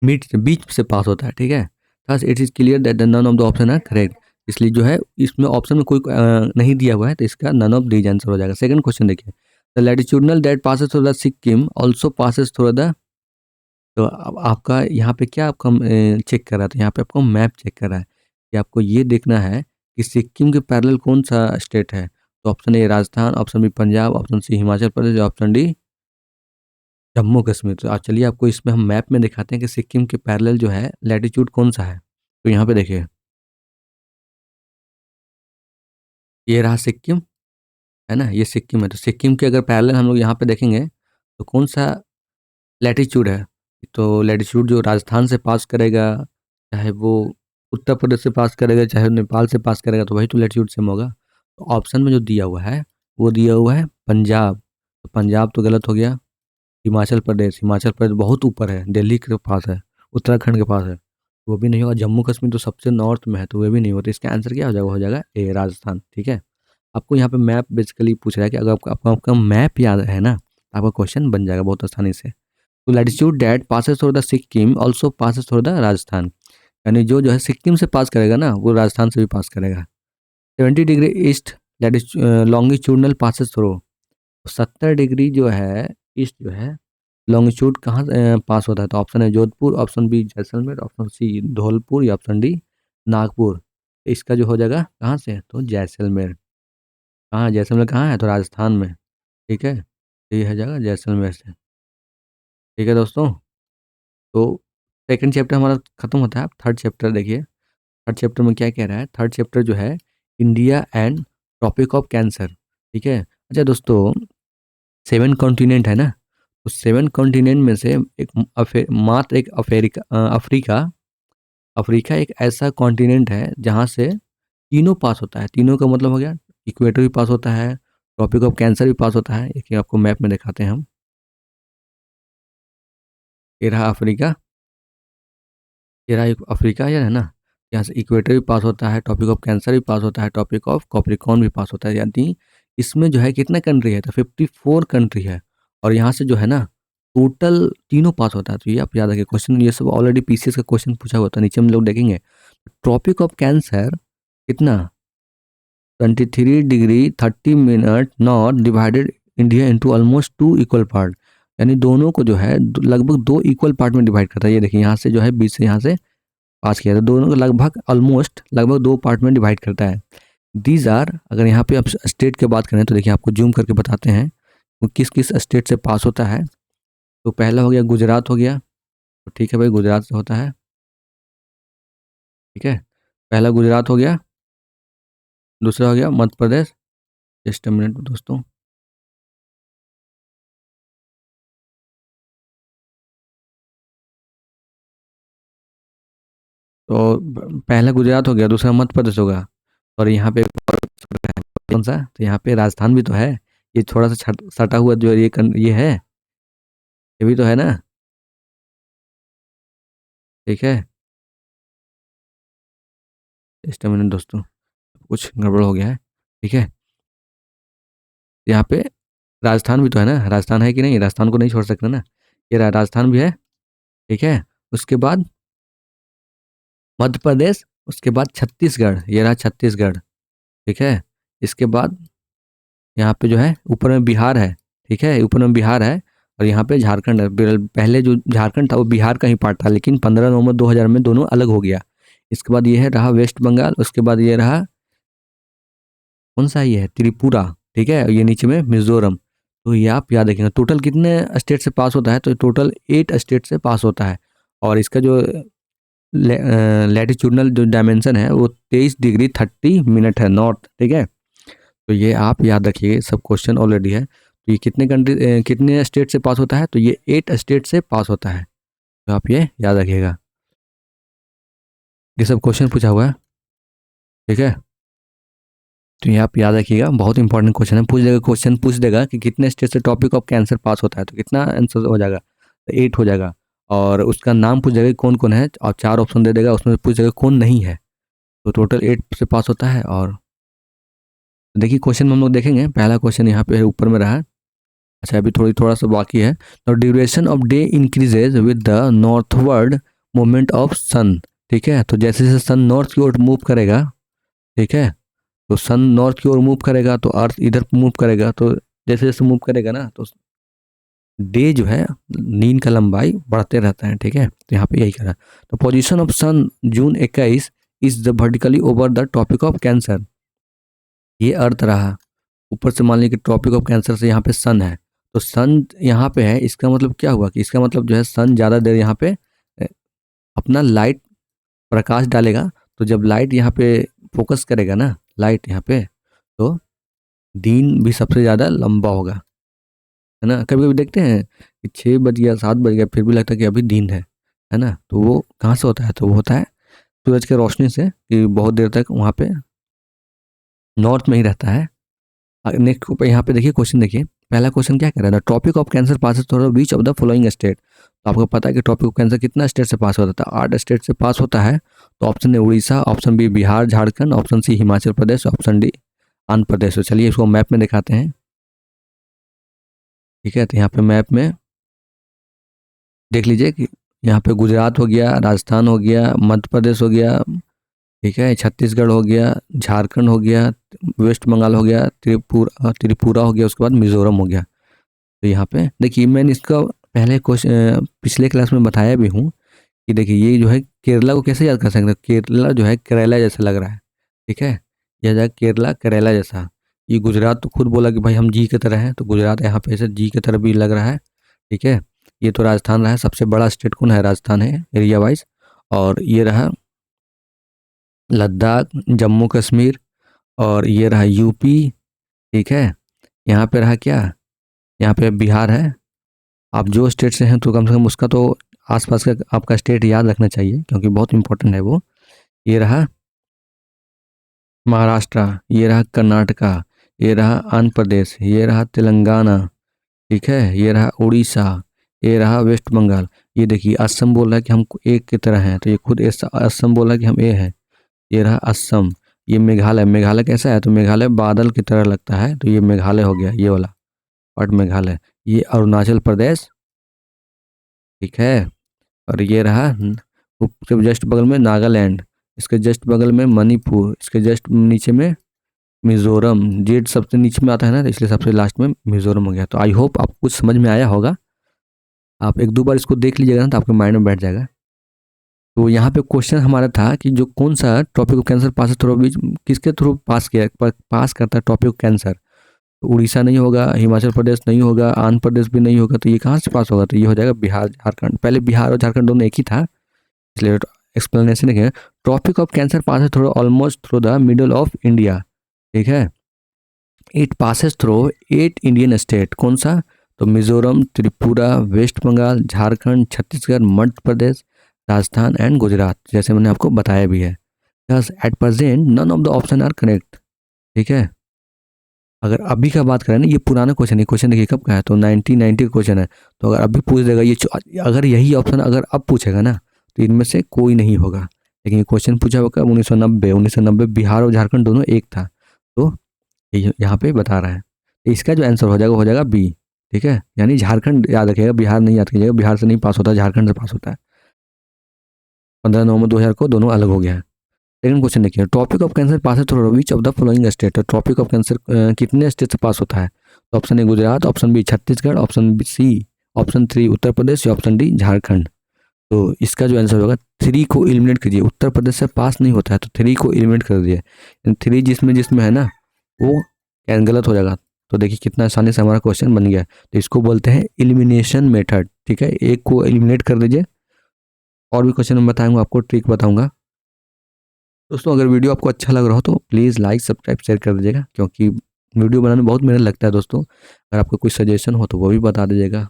मिड से, बीच से पास होता है, ठीक है। Thus it is clear that the none of the option are correct. इसलिए जो है इसमें ऑप्शन में कोई नहीं दिया हुआ है, तो इसका नन ऑफ दीज आंसर हो जाएगा। सेकंड क्वेश्चन देखिए, the latitudinal that passes through the Sikkim also passes through the. तो अब आपका यहाँ पे क्या आपका चेक कर रहा था, यहाँ पे आपको मैप चेक कर रहा है कि आपको ये देखना है कि सिक्किम के पैरेलल कौन सा स्टेट है। तो option A Rajasthan, option B Punjab, option C Himachal Pradesh, option D Jammu Kashmir. तो आज चलिए आपको इसमें हम मैप में दिखाते हैं कि सिक्किम के पैरेलल जो है लैटिट्यूड कौन सा है। तो यहाँ पे देखिए, ये रहा सिक्किम, है ना, ये सिक्किम है। तो सिक्किम के अगर पैरेलल हम लोग यहाँ पे देखेंगे तो कौन सा लैटिट्यूड है, तो लैटिट्यूड जो राजस्थान से पास करेगा, चाहे वो उत्तर प्रदेश से पास करेगा, चाहे नेपाल से पास करेगा, तो वही तो लैटिट्यूड सेम होगा। तो ऑप्शन में जो दिया हुआ है वो दिया हुआ है पंजाब। तो पंजाब तो गलत हो गया। हिमाचल प्रदेश, हिमाचल प्रदेश बहुत ऊपर है, दिल्ली के पास है, उत्तराखंड के पास है, वो भी नहीं होगा। जम्मू कश्मीर तो सबसे नॉर्थ में है, तो वो भी नहीं होता। इसका आंसर क्या हो जाएगा, हो जाएगा ए राजस्थान, ठीक है। आपको यहाँ पे मैप बेसिकली पूछ रहा है कि अगर आपका मैप याद है ना, तो आपका क्वेश्चन बन जाएगा बहुत आसानी से। तो latitude that passes through the Sikkim also passes through the Rajasthan, यानी जो है सिक्किम से पास करेगा ना, वो राजस्थान से भी पास करेगा। 70 degree east longitudinal passes through, 70 degree जो है ईस्ट जो है लॉन्गिट्यूड कहाँ पास होता है। तो ऑप्शन है Jodhpur, option B Jaisalmer, option C Dholpur, या ऑप्शन डी नागपुर। इसका जो हो जाएगा कहाँ से, तो जैसलमेर। कहाँ जैसलमेर कहाँ है, तो राजस्थान में, ठीक है। तो ये हो जाएगा जैसलमेर से, ठीक है दोस्तों। तो सेकंड चैप्टर हमारा खत्म होता है, थर्ड चैप्टर देखिए। थर्ड चैप्टर में क्या कह रहा है? थर्ड चैप्टर जो है India and topic of Cancer, ठीक है। अच्छा दोस्तों, 7 कॉन्टिनेंट है ना, तो 7 कॉन्टिनेंट में से एक मात्र एक अफ्रीका, अफ्रीका एक ऐसा कॉन्टिनेंट है जहाँ से तीनों पास होता है। तीनों का मतलब हो गया, इक्वेटर भी पास होता है, टॉपिक ऑफ कैंसर भी पास होता है। एक आपको मैप में दिखाते हैं हम। ये रहा अफ्रीका, ये रहा अफ्रीका, ये है ना, यहाँ से इक्वेटर भी पास होता है, टॉपिक ऑफ कैंसर भी पास होता है, टॉपिक ऑफ कॉप्रिकॉर्न भी पास होता है। यानी इसमें जो है कितना कंट्री है? तो 54 कंट्री है। और यहाँ से जो है ना टोटल तीनों पास होता है। तो ये आप याद रखिए, क्वेश्चन ये सब ऑलरेडी पीसीएस का क्वेश्चन पूछा हुआ था, नीचे हम लोग देखेंगे। ट्रॉपिक ऑफ कैंसर कितना? 23 degree 30 minute north divided India into almost 2 equal part. यानी दोनों को जो है लगभग 2 इक्वल पार्ट में डिवाइड करता है। ये देखिए, यहाँ से जो है 20 से यहाँ से पास किया, तो दोनों को लगभग ऑलमोस्ट लगभग 2 पार्ट में डिवाइड करता है। दीज आर, अगर यहाँ पे आप स्टेट की बात करें तो देखिए आपको जूम करके बताते हैं वो किस किस स्टेट से पास होता है। तो पहला हो गया गुजरात हो गया, तो ठीक है भाई, गुजरात से होता है, ठीक है। पहला गुजरात हो गया, दूसरा हो गया Madhya Pradesh. Just a minute दोस्तों, तो पहला गुजरात हो गया, दूसरा मध्य प्रदेश होगा। और यहाँ पे कौन सा? तो यहाँ पे राजस्थान भी तो है। ये थोड़ा सा सटा हुआ जो ये है, ये भी तो है ना, ठीक है। जस्ट अ मिनट दोस्तों, कुछ गड़बड़ हो गया है, ठीक है। यहाँ पे राजस्थान भी तो है ना, राजस्थान है कि नहीं? राजस्थान को नहीं छोड़ सकते ना, ये राजस्थान भी है, ठीक है। उसके बाद मध्य प्रदेश, उसके बाद छत्तीसगढ़, ये रहा छत्तीसगढ़, ठीक है। इसके बाद यहाँ पे जो है ऊपर में बिहार है, ठीक है, ऊपर में बिहार है। और यहाँ पे झारखंड है। पहले जो झारखंड था वो बिहार का ही पार्ट था, लेकिन 15 नवंबर 2000 में दोनों अलग हो गया। इसके बाद ये है रहा वेस्ट बंगाल, उसके बाद ये रहा कौन सा? ये है त्रिपुरा, ठीक है। ये नीचे में मिजोरम। तो ये आप याद रखिएगा, टोटल कितने स्टेट से पास होता है? तो टोटल 8 स्टेट से पास होता है। और इसका जो लैटिट्यूडनल जो डायमेंशन है वो 23 डिग्री 30 मिनट है नॉर्थ, ठीक है। तो ये आप याद रखिए, सब क्वेश्चन ऑलरेडी है। तो ये कितने स्टेट से पास होता है? तो ये 8 स्टेट से पास होता है। तो आप ये याद रखिएगा, ये सब क्वेश्चन पूछा हुआ है, ठीक है। तो ये आप याद रखिएगा, बहुत इंपॉर्टेंट क्वेश्चन है। पूछ देगा, क्वेश्चन पूछ देगा कि कितने स्टेट से टॉपिक ऑफ कैंसर पास होता है, तो कितना आंसर हो जाएगा? तो 8 हो जाएगा। और उसका नाम पूछ देगा कौन कौन है, और 4 ऑप्शन दे देगा, उसमें से पूछ देगा कौन नहीं है। तो टोटल 8 से पास होता है। और देखिए क्वेश्चन में हम लोग देखेंगे, पहला क्वेश्चन यहाँ पे ऊपर में रहा है। अच्छा, अभी थोड़ा सा बाकी है। तो duration of day increases with the northward movement of sun, ठीक है। तो जैसे जैसे सन नॉर्थ की ओर मूव करेगा, ठीक है, तो सन नॉर्थ की ओर मूव करेगा तो अर्थ इधर मूव करेगा। तो जैसे जैसे मूव करेगा ना, तो डे जो है, नींद का लंबाई बढ़ते रहता है, ठीक है। तो यहाँ पे यही करा। तो position of sun June 21 is the vertically over the topic of Cancer. ये अर्थ रहा, ऊपर से मान लीजिए कि टॉपिक ऑफ कैंसर से यहाँ पे सन है, तो सन यहाँ पे है। इसका मतलब क्या हुआ कि इसका मतलब जो है सन ज़्यादा देर यहाँ पे अपना लाइट प्रकाश डालेगा। तो जब लाइट यहाँ पे फोकस करेगा ना, लाइट यहाँ पे, तो दिन भी सबसे ज़्यादा लंबा होगा, है ना। कभी कभी देखते हैं कि 6 बज गया, 7 बज गया, फिर भी लगता है कि अभी दिन है ना। तो वो कहाँ से होता है? तो वो होता है सूरज के रोशनी से, कि बहुत देर तक वहाँ पे नॉर्थ में ही रहता है। नेक्स्ट यहाँ पे देखिए, क्वेश्चन देखिए, पहला क्वेश्चन क्या कह रहा है? Topic of cancer pass through beach of the following state. तो आपको पता है कि टॉपिक ऑफ कैंसर कितना स्टेट से पास होता था? 8 स्टेट से पास होता है। तो option A Orissa, option B Bihar Jharkhand, option C Himachal Pradesh, option D Andhra Pradesh. तो चलिए इसको मैप में दिखाते हैं, ठीक है। तो यहाँ पे मैप में देख लीजिए कि यहाँ पे गुजरात हो गया, राजस्थान हो गया, मध्य प्रदेश हो गया, ठीक है, छत्तीसगढ़ हो गया, झारखंड हो गया, वेस्ट बंगाल हो गया, त्रिपुरा हो गया, उसके बाद मिजोरम हो गया। तो यहाँ पे देखिए, मैंने इसका पहले क्वेश्चन पिछले क्लास में बताया भी हूँ कि देखिए ये जो है केरला को कैसे याद कर सकते हैं? केरला जो है केरला जैसा लग रहा है, ठीक है। यह जाए केरला केरला जैसा। ये गुजरात तो खुद बोला कि भाई हम जी की तरह हैं, तो गुजरात यहाँ पे ऐसे जी की तरह भी लग रहा है, ठीक है। ये तो राजस्थान रहा है, सबसे बड़ा स्टेट कौन है, राजस्थान है एरिया वाइज। और ये रहा लद्दाख, जम्मू कश्मीर, और ये रहा यूपी, ठीक है। यहाँ पे रहा क्या, यहाँ पे बिहार है। आप जो स्टेट से हैं तो कम से कम उसका तो आसपास का आपका स्टेट याद रखना चाहिए, क्योंकि बहुत इंपॉर्टेंट है वो। ये रहा महाराष्ट्र, ये रहा कर्नाटका, ये रहा आंध्र प्रदेश, ये रहा तेलंगाना, ठीक है, ये रहा उड़ीसा, ये रहा वेस्ट बंगाल। ये देखिए असम बोल रहा है कि हम एक की तरह हैं, तो ये खुद असम बोल रहा है कि हम ए हैं। ये रहा असम। ये मेघालय, मेघालय कैसा है, तो मेघालय बादल की तरह लगता है, तो ये मेघालय हो गया, ये वाला पार्ट मेघालय। ये अरुणाचल प्रदेश, ठीक है। और ये रहा उसके जस्ट बगल में नागालैंड, इसके जस्ट बगल में मणिपुर, इसके जस्ट नीचे में मिजोरम। जेड सबसे नीचे में आता है ना, तो इसलिए सबसे लास्ट में मिजोरम हो गया। तो आई होप आपको कुछ समझ में आया होगा। आप एक दो बार इसको देख लीजिएगा ना, तो आपके माइंड में बैठ जाएगा। तो यहाँ पे क्वेश्चन हमारा था कि जो कौन सा topic of cancer pass through बीच किसके थ्रू पास किया पास करता है टॉपिक ऑफ कैंसर। तो उड़ीसा नहीं होगा, हिमाचल प्रदेश नहीं होगा, आंध्र प्रदेश भी नहीं होगा, तो ये कहाँ से पास होगा, तो ये हो जाएगा बिहार झारखंड। पहले बिहार और झारखंड दोनों एक ही था, इसलिए एक्सप्लेनेशन है। Topic of cancer pass through almost through the middle of India, ठीक है। It passes through 8 Indian state, कौन सा, तो मिजोरम, त्रिपुरा, वेस्ट बंगाल, झारखंड, छत्तीसगढ़, मध्य प्रदेश, राजस्थान एंड गुजरात, जैसे मैंने आपको बताया भी है। Thus at present none of the option are correct, ठीक है। अगर अभी का बात करें ना, ये पुराना क्वेश्चन है, क्वेश्चन देखिए कब का है, तो 1990 का क्वेश्चन है। तो अगर अभी पूछ देगा ये अगर यही ऑप्शन अगर अब पूछेगा ना, तो इनमें से कोई नहीं होगा। लेकिन ये क्वेश्चन पूछा होगा 1990 बिहार और झारखंड दोनों एक था, तो यहाँ पे बता रहा है। तो इसका जो आंसर हो जाएगा वो हो जाएगा बी, ठीक है। यानी झारखंड याद रखिएगा, बिहार नहीं याद कीजिएगा, बिहार से नहीं पास होता, झारखंड से पास होता है। 15 नवंबर 2000 को दोनों अलग हो गया है। सेकंड क्वेश्चन देखिए, topic of cancer pass through which of the following state, topic of Cancer कितने स्टेट से पास होता है। तो option A Gujarat, option B Chhattisgarh, option B C, option 3 Uttar Pradesh, या ऑप्शन डी झारखंड। तो इसका जो आंसर होगा 3 को एलिमिनेट कीजिए, उत्तर प्रदेश से पास नहीं होता है, तो 3 को एलिमिनेट कर दीजिए। 3 जिसमें जिसमें है ना वो गलत हो जाएगा। तो देखिए कितना आसानी से हमारा क्वेश्चन बन गया। तो इसको बोलते हैं एलिमिनेशन मेथड, ठीक है। एक को एलिमिनेट कर दीजिए। और भी क्वेश्चन मैं बताऊंगा आपको, ट्रिक बताऊंगा। दोस्तों अगर वीडियो आपको अच्छा लग रहा हो तो प्लीज़ लाइक सब्सक्राइब शेयर कर दीजिएगा, क्योंकि वीडियो बनाने में बहुत मेहनत लगता है दोस्तों। अगर आपको कोई सजेशन हो तो वो भी बता दीजिएगा,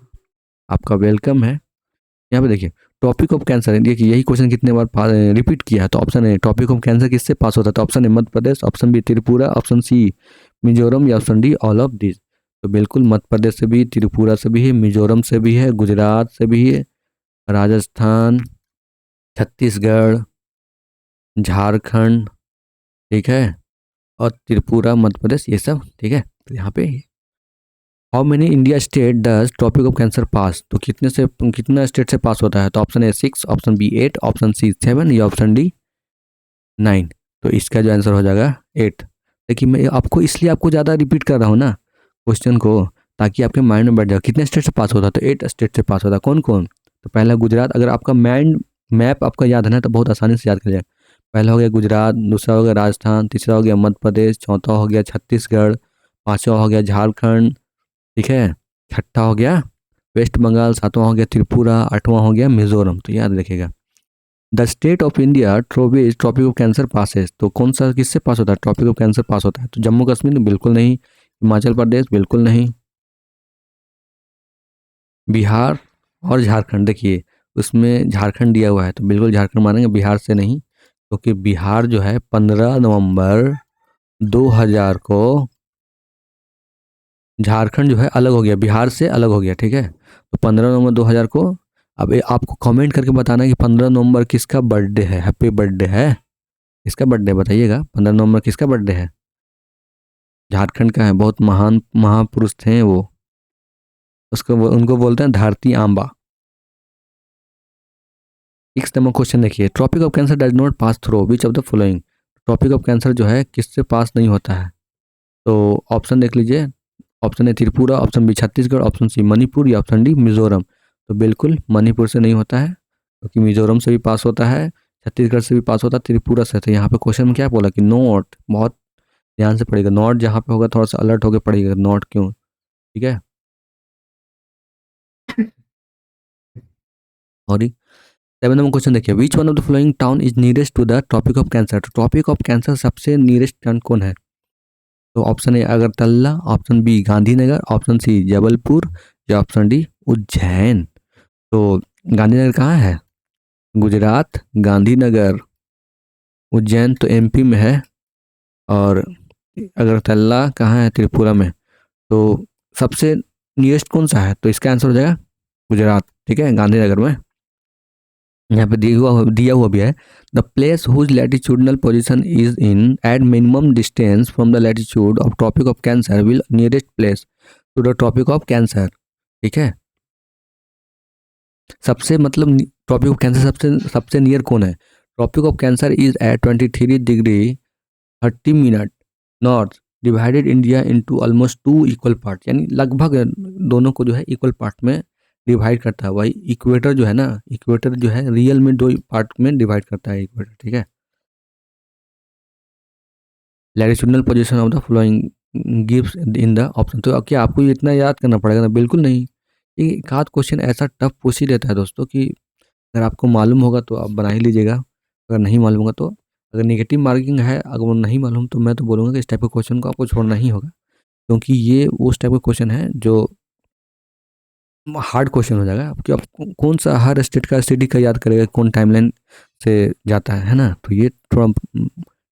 आपका वेलकम है। यहाँ पे देखिए टॉपिक ऑफ कैंसर, देखिए यही क्वेश्चन कितने बार रिपीट किया है। तो ऑप्शन है टॉपिक ऑफ कैंसर किससे पास होता है, तो ऑप्शन है Madhya Pradesh, option B Tripura, option C Mizoram, या option D all of this. तो बिल्कुल मध्य प्रदेश से भी, त्रिपुरा से भी है, मिजोरम से भी है, गुजरात से भी है, राजस्थान, छत्तीसगढ़, झारखंड, ठीक है, और त्रिपुरा, मध्य प्रदेश, ये सब, ठीक है। तो यहाँ पे how many India state does topic of cancer pass, तो कितना स्टेट से पास होता है। तो option A 6, option B 8, option C 7, या ऑप्शन डी 9। तो इसका जो आंसर हो जाएगा 8। देखिए मैं आपको इसलिए आपको ज़्यादा रिपीट कर रहा हूँ ना क्वेश्चन को, ताकि आपके माइंड में बैठ जाए कितने स्टेट से पास होता है। तो 8 स्टेट से पास होता है। कौन कौन, तो पहला गुजरात। अगर आपका माइंड मैप आपका याद है ना, तो बहुत आसानी से याद कर जाए। पहला हो गया गुजरात, दूसरा हो गया राजस्थान, तीसरा हो गया मध्य प्रदेश, चौथा हो गया छत्तीसगढ़, पाँचवा हो गया झारखंड, ठीक है, छठा हो गया वेस्ट बंगाल, सातवां हो गया त्रिपुरा, आठवां हो गया मिजोरम। तो याद रखिएगा। The state of India through which topic of cancer passes, तो कौन सा किससे पास होता है, टॉपिक ऑफ कैंसर पास होता है। तो जम्मू कश्मीर बिल्कुल नहीं, हिमाचल प्रदेश बिल्कुल नहीं, बिहार और झारखंड। देखिए उसमें झारखंड दिया हुआ है, तो बिल्कुल झारखंड मानेंगे, बिहार से नहीं। क्योंकि बिहार जो है 15 नवंबर 2000 को झारखंड जो है अलग हो गया, बिहार से अलग हो गया, ठीक है। तो 15 नवंबर 2000 को, अब आपको कमेंट करके बताना कि 15 नवंबर किसका बर्थडे है, हैप्पी बर्थडे है, किसका बर्थडे बताइएगा। 15 नवंबर किसका बर्थडे है, झारखंड का है, बहुत महान महापुरुष थे वो। उनको बोलते हैं धरती आंबा। 6 नंबर क्वेश्चन देखिए, topic of cancer does not pass through which of the following, topic of cancer जो है किससे पास नहीं होता है। तो ऑप्शन देख लीजिए, option A Tripura, option B Chhattisgarh, option C Manipur, या ऑप्शन डी मिजोरम। तो बिल्कुल मणिपुर से नहीं होता है, क्योंकि मिजोरम से भी पास होता है, छत्तीसगढ़ से भी पास होता है, त्रिपुरा से। तो यहाँ पे क्वेश्चन में क्या बोला कि नॉट, बहुत ध्यान से पढ़ेगा, नॉट जहाँ पे होगा थोड़ा सा अलर्ट होकर पढ़ेगा, नॉट क्यों, ठीक है। सॉरी। 7 नंबर क्वेश्चन देखिए, which one of the following town is nearest to the tropic of cancer. तो ट्रॉपिक ऑफ कैंसर सबसे नियरेस्ट टाउन कौन है? तो option A Agartala, option B Gandhinagar, option C Jabalpur या ऑप्शन डी उज्जैन। तो गांधीनगर कहाँ है? गुजरात। गांधीनगर उज्जैन तो एमपी में है, और अगरतला कहाँ है? त्रिपुरा में। तो सबसे नियरेस्ट कौन सा है? तो इसका आंसर हो जाएगा गुजरात, ठीक है, गांधीनगर में। यहाँ पे दिया हुआ भी है, the place whose latitudinal position is in at minimum distance from the latitude of tropic of Cancer will nearest place to the tropic of Cancer, ठीक है। सबसे मतलब ट्रॉपिक ऑफ कैंसर सबसे नियर कौन है? Tropic of Cancer is at 23 degree 30 minute north, divided India into almost 2 equal part, यानी लगभग दोनों को जो है इक्वल पार्ट में डिवाइड करता है। वही इक्वेटर जो है ना, इक्वेटर जो है रियल में 2 पार्ट में डिवाइड करता है इक्वेटर, ठीक है। Latitudinal position of the flowing gives in the option. तो क्या आपको ये इतना याद करना पड़ेगा ना? बिल्कुल नहीं। ये एक आध क्वेश्चन ऐसा टफ पूछ ही देता है दोस्तों कि अगर आपको मालूम होगा तो आप बना ही लीजिएगा, अगर नहीं मालूम होगा तो, अगर नेगेटिव मार्किंग है, अगर वो नहीं मालूम तो मैं तो बोलूँगा कि इस टाइप के क्वेश्चन को आपको छोड़ना ही होगा, क्योंकि ये उस टाइप का क्वेश्चन है जो हार्ड क्वेश्चन हो जाएगा। आपके आप कौन सा हर स्टेट का सिटी का याद करेगा, कौन टाइमलाइन से जाता है ना? तो ये थोड़ा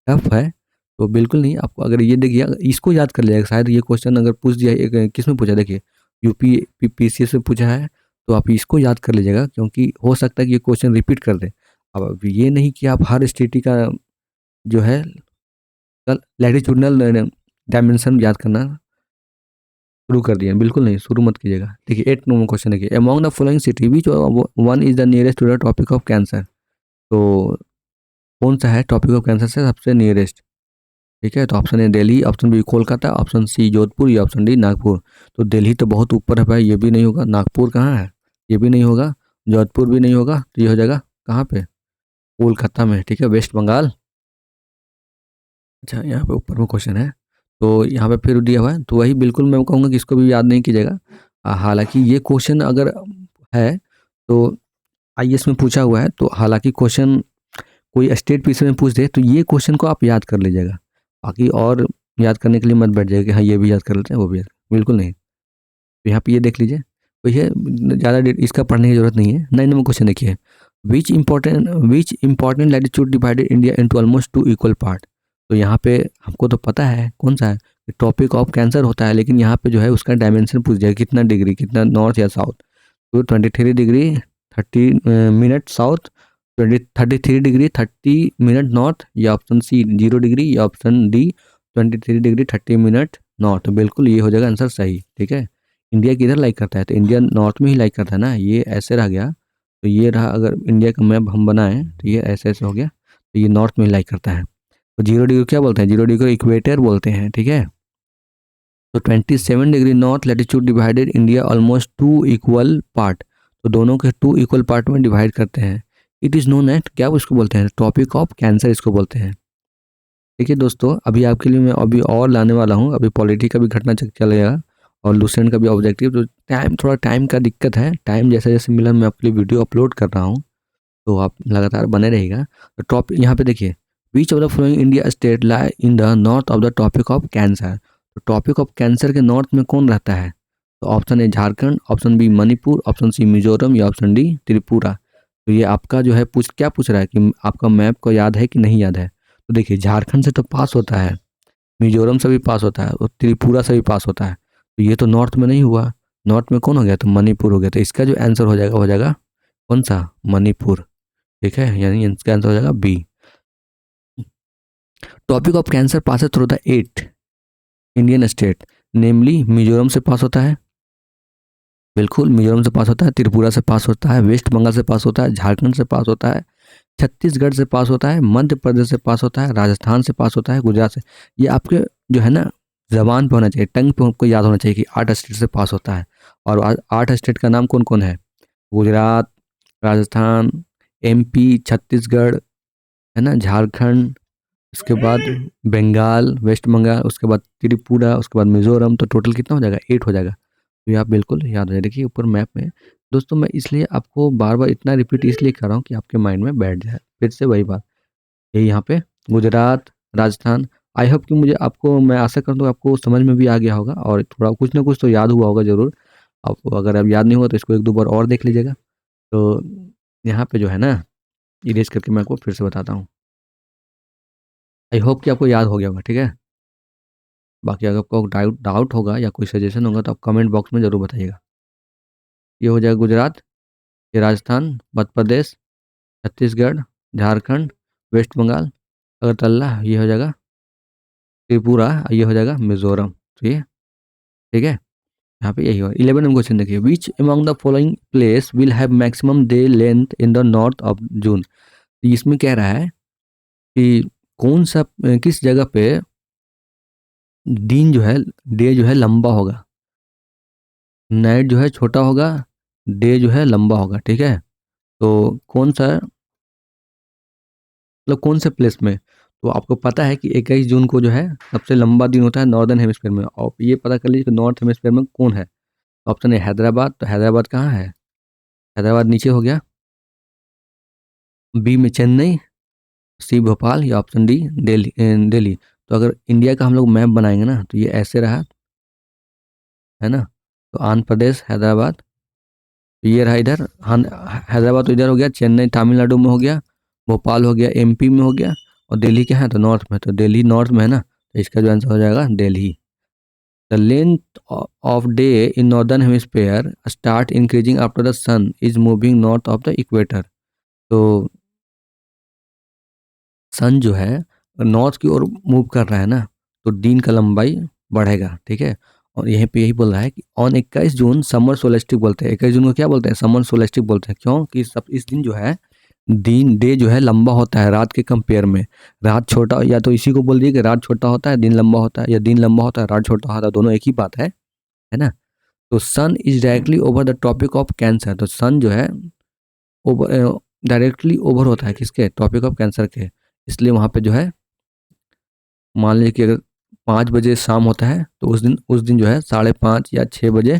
टफ है। तो बिल्कुल नहीं, आपको अगर ये देखिए, अगर इसको याद कर लिया शायद ये क्वेश्चन अगर पूछ दिया, एक किस में पूछा, देखिए यूपी पीसीएस में पूछा है, तो आप इसको याद कर लीजिएगा, क्योंकि हो सकता है कि ये क्वेश्चन रिपीट कर दे। अब ये नहीं कि आप हर स्टेट का जो है लैटिट्यूडनल डायमेंशन याद करना शुरू कर दिए, बिल्कुल नहीं, शुरू मत कीजिएगा। देखिए 8 नंबर क्वेश्चन देखिए, among the following city which one is the nearest to the topic of cancer. तो कौन सा है टॉपिक ऑफ कैंसर से सबसे नियरेस्ट, ठीक है। तो option A Delhi, option B Kolkata, option C Jodhpur या ऑप्शन डी नागपुर। तो दिल्ली तो बहुत ऊपर है भाई, ये भी नहीं होगा। नागपुर कहाँ है? ये भी नहीं होगा। जोधपुर भी नहीं होगा। तो ये हो जाएगा कहाँ पे? कोलकाता में, ठीक है, वेस्ट बंगाल। अच्छा, यहाँ पे ऊपर में क्वेश्चन है, तो यहाँ पे फिर दिया हुआ है, तो वही बिल्कुल मैं कहूँगा कि इसको भी याद नहीं कीजिएगा। हालांकि ये क्वेश्चन अगर है तो आईएएस में पूछा हुआ है, तो हालांकि क्वेश्चन कोई स्टेट पीसी में पूछ दे तो ये क्वेश्चन को आप याद कर लीजिएगा, बाकी और याद करने के लिए मत बैठ जाइए कि हाँ ये भी याद कर लेते हैं वो भी याद, बिल्कुल नहीं। तो यहाँ पे ये देख लीजिए, तो ये ज़्यादा इसका पढ़ने की जरूरत नहीं है। 9 नंबर क्वेश्चन देखिए, which important latitude divided India into almost 2 equal part. तो यहाँ पे हमको तो पता है कौन सा है, टॉपिक ऑफ कैंसर होता है, लेकिन यहाँ पे जो है उसका डायमेंशन पूछ जाएगा, कितना डिग्री, कितना नॉर्थ या साउथ। तो 23 degree 30 minute south, 33 degree 30 minute north, या ऑप्शन सी 0 डिग्री, या option D 23 degree 30 minute north. तो बिल्कुल ये हो जाएगा आंसर सही, ठीक है। इंडिया किधर लाइक करता है? तो इंडिया नॉर्थ में ही लाइक करता है ना, ये ऐसे रह गया। तो ये रहा, अगर इंडिया का मैप हम बनाएं तो ये ऐसे ऐसे हो गया, तो ये नॉर्थ में ही लाइक करता है। तो 0 डिग्री क्या बोलते हैं? 0 डिग्री को इक्वेटर बोलते हैं, ठीक है। तो 27 degree north latitude divided India almost 2 equal part. तो दोनों के 2 इक्वल पार्ट में डिवाइड करते हैं। इट इज़ नोन एट, क्या इसको बोलते हैं? टॉपिक ऑफ कैंसर इसको बोलते हैं। देखिए दोस्तों, अभी आपके लिए मैं अभी और लाने वाला हूँ, अभी पॉलिटी का भी घटना चलेगा और लूसेंट का भी ऑब्जेक्टिव। तो थोड़ा टाइम का दिक्कत है, टाइम जैसे जैसे मिला मैं आपके लिए वीडियो अपलोड कर रहा हूँ, तो आप लगातार बने रहेगा। तो टॉपिक यहाँ पे देखिए, which of the following India state lie in the north of the topic of cancer. तो टॉपिक ऑफ कैंसर के नॉर्थ में कौन रहता है? तो option A Jharkhand, option B Manipur, option C Mizoram या ऑप्शन डी त्रिपुरा। तो ये आपका जो है क्या पूछ रहा है कि आपका मैप को याद है कि नहीं याद है। तो देखिए, झारखंड से तो पास होता है, मिजोरम से भी पास होता है और त्रिपुरा से भी पास होता है। तो ये तो नॉर्थ में नहीं हुआ, नॉर्थ में कौन हो गया? तो मणिपुर हो गया। तो इसका जो आंसर हो जाएगा कौन सा? मणिपुर, ठीक है, यानी इसका आंसर हो जाएगा B. Topic of cancer pass through the 8 Indian state, namely Mizoram से पास होता है, बिल्कुल मिजोरम से पास होता है, त्रिपुरा से पास होता है, वेस्ट बंगाल से पास होता है, झारखंड से पास होता है, छत्तीसगढ़ से पास होता है, मध्य प्रदेश से पास होता है, राजस्थान से पास होता है, गुजरात से। ये आपके जो है ना जबान पे होना चाहिए, टंग पे आपको याद होना चाहिए कि 8 स्टेट से पास होता है। और 8 स्टेट का नाम कौन कौन है? गुजरात, राजस्थान, एमपी, छत्तीसगढ़, है ना, झारखंड, उसके बाद बंगाल, वेस्ट बंगाल, उसके बाद त्रिपुरा, उसके बाद मिजोरम। तो टोटल कितना हो जाएगा? 8 हो जाएगा। तो ये आप बिल्कुल याद रहे। देखिए ऊपर मैप में दोस्तों मैं इसलिए आपको बार-बार इतना रिपीट इसलिए कर रहा हूँ कि आपके माइंड में बैठ जाए। फिर से वही बात, ये यहाँ पे गुजरात, राजस्थान, आई होप कि मुझे आपको मैं आशा करता हूँ आपको समझ में भी आ गया होगा और थोड़ा कुछ ना कुछ तो याद हुआ होगा ज़रूर। आपको अगर अब याद नहीं हुआ तो इसको 1-2 बार और देख लीजिएगा। तो यहाँ पे जो है ना, इरेज़ करके मैं आपको फिर से बताता हूँ। आई होप कि आपको याद हो गया होगा, ठीक है? बाकी अगर आपको डाउट डाउट होगा या कोई सजेशन होगा तो आप कमेंट बॉक्स में ज़रूर बताइएगा। ये हो जाएगा गुजरात, ये राजस्थान, मध्य प्रदेश, छत्तीसगढ़, झारखंड, वेस्ट बंगाल, अगरतला, ये हो जाएगा त्रिपुरा, ये हो जाएगा मिज़ोरम। ठीक है? ठीक है? यहाँ पे यही होगा। 11 नंबर क्वेश्चन देखिए, which among the following place will have maximum day length in the north of June? इसमें कह रहा है कि कौन सा किस जगह पे दिन जो है डे जो है लंबा होगा, नाइट जो है छोटा होगा, डे जो है लंबा होगा। ठीक है? तो कौन सा मतलब कौन से प्लेस में? तो आपको पता है कि 21 जून को जो है सबसे लंबा दिन होता है नॉर्दर्न हेमिस्फीयर में, और ये पता कर लीजिए कि नॉर्थ हेमिस्फीयर में कौन है। ऑप्शन ए हैदराबाद, तो हैदराबाद कहाँ है? हैदराबाद नीचे हो गया। बी में चेन्नई, सी भोपाल, या ऑप्शन डी दिल्ली। दिल्ली। तो अगर इंडिया का हम लोग मैप बनाएंगे ना तो ये ऐसे रहा, है ना? तो आंध्र प्रदेश, हैदराबाद, तो ये रहा इधर। हैदराबाद तो इधर हो गया, चेन्नई तमिलनाडु में हो गया, भोपाल हो गया एमपी में हो गया, और दिल्ली क्या है? तो नॉर्थ में, तो दिल्ली नॉर्थ में है ना, तो इसका जो आंसर हो जाएगा Delhi. The length of day in northern hemisphere start increasing after the sun is moving north of the equator। तो सन जो है नॉर्थ की ओर मूव कर रहा है ना, तो दिन का लंबाई बढ़ेगा। ठीक है? और यहीं पे यही बोल रहा है कि ऑन 21 जून समर सोलेस्टिक बोलते हैं। 21 जून को क्या बोलते हैं? समर सोलेस्टिक बोलते हैं। क्यों? कि सब इस दिन जो है दिन डे जो है लंबा होता है रात के कंपेयर में। रात छोटा, या तो इसी को बोल दिए कि रात छोटा होता है दिन लंबा होता है, या दिन लंबा होता है रात छोटा होता है, दोनों एक ही बात है ना? तो sun is directly over the topic of cancer. तो सन जो है ओवर डायरेक्टली ओवर होता है किसके? टॉपिक ऑफ कैंसर के। इसलिए वहाँ पे जो है मान लीजिए कि अगर 5 बजे शाम होता है तो उस दिन जो है 5:30 या 6 बजे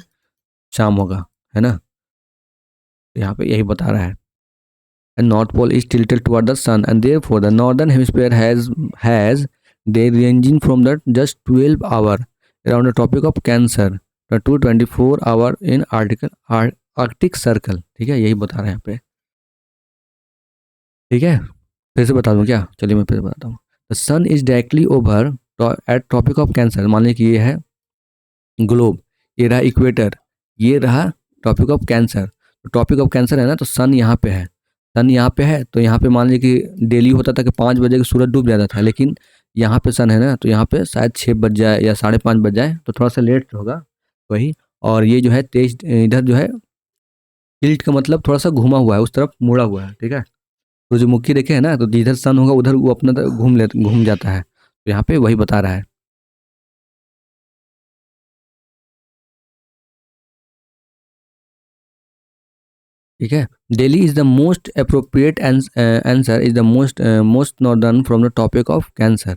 शाम होगा, है ना? तो यहाँ पे यही बता रहा है। And North Pole is tilted toward the sun, and therefore the northern hemisphere has day ranging from the just 12 hour around the tropic of Cancer to 24 hour in Arctic Circle। ठीक है? यही बता रहे हैं यहाँ पे। ठीक है? फिर से बता दूं क्या? चलिए मैं फिर से बताता हूँ। The sun is directly over at tropic of Cancer. मान लीजिए कि ये है ग्लोब, ये रहा इक्वेटर, ये रहा टॉपिक ऑफ कैंसर। तो टॉपिक ऑफ कैंसर है ना, तो सन यहाँ पे है। सन यहाँ पे है तो यहाँ पे मान लीजिए कि डेली होता था कि 5 बजे सूरज डूब जाता था, लेकिन यहाँ पे सन है ना, तो यहाँ पे शायद 6 बज जाए या 5:30 बज जाए, तो थोड़ा सा लेट होगा वही। और ये जो है तेज इधर जो है टिल्ट का मतलब थोड़ा सा घुमा हुआ है, उस तरफ मुड़ा हुआ है। ठीक है? सूरजमुखी देखे है ना, तो जिधर सन होगा उधर वो अपना घूम जाता है। तो यहाँ पे वही बता रहा है। ठीक है? Delhi is the most appropriate answer is the most northern from the topic of cancer.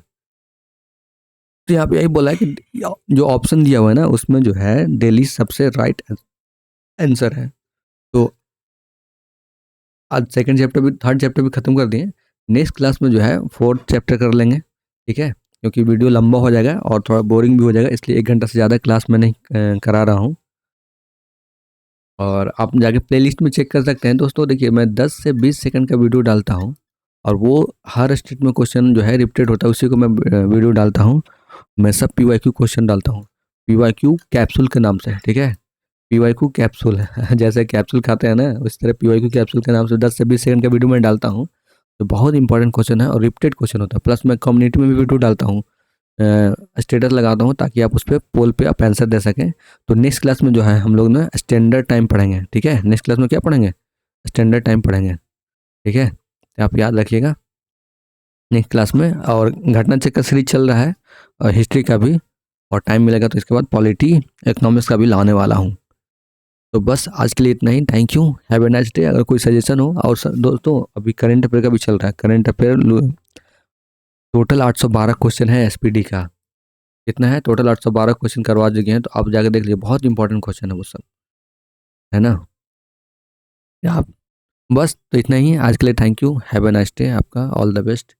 तो यहाँ पे यही बोला है कि जो ऑप्शन दिया हुआ है ना उसमें जो है दिल्ली सबसे राइट आंसर है। तो आज सेकंड चैप्टर भी थर्ड चैप्टर भी खत्म कर दिए। नेक्स्ट क्लास में जो है फोर्थ चैप्टर कर लेंगे। ठीक है? क्योंकि वीडियो लंबा हो जाएगा और थोड़ा बोरिंग भी हो जाएगा, इसलिए 1 घंटा से ज़्यादा क्लास में नहीं करा रहा हूँ। और आप जाके प्लेलिस्ट में चेक कर सकते हैं दोस्तों। देखिए मैं 10 से 20 सेकंड का वीडियो डालता हूँ, और वो हर स्टेट में क्वेश्चन जो है रिपीटेड होता है, उसी को मैं वीडियो डालता हूँ। मैं सब पीवाईक्यू क्वेश्चन डालता हूँ, पीवाईक्यू कैप्सूल के नाम से। ठीक है? पीवाईक्यू कैप्सूल है जैसे कैप्सूल खाते हैं ना, उस तरह पीवाईक्यू कैप्सूल के नाम से 10 से 20 सेकंड का वीडियो मैं डालता हूँ। तो बहुत इंपॉर्टेंट क्वेश्चन है और रिपीटेड क्वेश्चन होता है। प्लस मैं कम्युनिटी में भी वीडियो डालता हूँ, स्टेटस लगाता हूँ, ताकि आप उस पर पोल पे आप आंसर दे सकें। तो नेक्स्ट क्लास में जो है हम लोग ना स्टैंडर्ड टाइम पढ़ेंगे। ठीक है? नेक्स्ट क्लास में क्या पढ़ेंगे? स्टैंडर्ड टाइम पढ़ेंगे। ठीक है? तो आप याद रखिएगा नेक्स्ट क्लास में। और घटना चक्र सीरीज चल रहा है, और हिस्ट्री का भी, और टाइम मिलेगा तो इसके बाद पॉलिटी इकोनॉमिक्स का भी लाने वाला हूँ। तो बस आज के लिए इतना ही। Thank you, have a nice day. अगर कोई सजेशन हो, और दोस्तों अभी करंट अफेयर का भी चल रहा है। करंट अफेयर टोटल 812 क्वेश्चन है एसपीडी का। कितना है? टोटल 812 क्वेश्चन करवा चुके हैं, तो आप जाकर देख लीजिए, बहुत इंपॉर्टेंट क्वेश्चन है वो सब, है ना? आप बस तो इतना ही है आज के लिए। Thank you, have a nice day, आपका ऑल द बेस्ट।